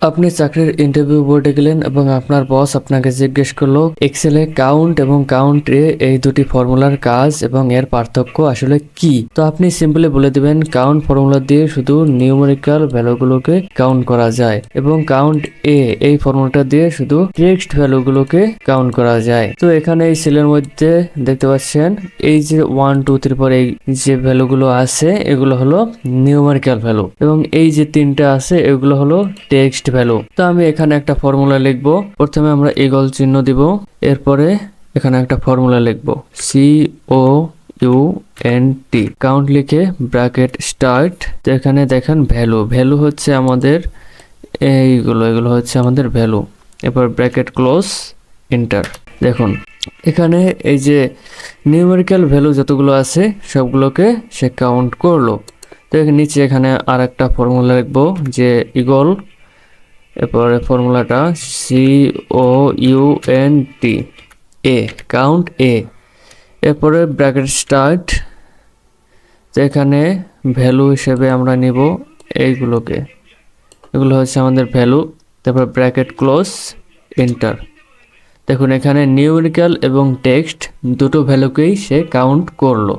আপনি চাকরির ইন্টারভিউ বোর্ডে গেলেন এবং আপনার বস আপনাকে জিজ্ঞেস করলো এক্সেলে কাউন্ট এবং কাউন্ট এ এই দুটি ফর্মুলার কাজ এবং এর পার্থক্য আসলে কি। তো আপনি সিম্পলি বলে দিবেন কাউন্ট ফর্মুলা দিয়ে শুধু নিউমেরিক্যাল ভ্যালুগুলোকে কাউন্ট করা যায় এবং কাউন্ট এ এই ফর্মুলাটা দিয়ে শুধু টেক্সট ভ্যালুগুলোকে কাউন্ট করা যায়। তো এখানে এই সেলের মধ্যে দেখতে পাচ্ছেন এই যে 1 2 3 পর এই যে ভ্যালুগুলো আছে এগুলো হলো নিউমেরিক্যাল ভ্যালু এবং এই যে তিনটা আছে এগুলো হলো টেক্সট ভ্যালু। তো আমি এখানে একটা ফর্মুলা লিখবো। প্রথমে আমরা ইগল চিহ্ন দিব, এরপরে এখানে একটা ফর্মুলা লিখবো COUNT কাউন্ট লিখে ব্র্যাকেট স্টার্ট। তো এখানে দেখেন ভ্যালু হচ্ছে আমাদের এগুলো হচ্ছে আমাদের ভ্যালু। এরপর ব্র্যাকেট ক্লোজ, এন্টার। দেখুন এখানে এই যে নিউমেরিক্যাল ভ্যালু যতগুলো আছে সবগুলোকে সে কাউন্ট করলো। তো নিচে এখানে আর একটা ফর্মুলা লিখবো যে ইগল, এরপরে ফর্মুলাটা COUNT কাউন্ট এ, এরপরে ব্র্যাকেট স্টার্ট। তো এখানে ভ্যালু হিসেবে আমরা নিব এইগুলোকে, এগুলো হচ্ছে আমাদের ভ্যালু। তারপর ব্র্যাকেট ক্লোজ, এন্টার। দেখুন এখানে নিউমেরিক্যাল এবং টেক্সট দুটো ভ্যালুকেই সে কাউন্ট করলো।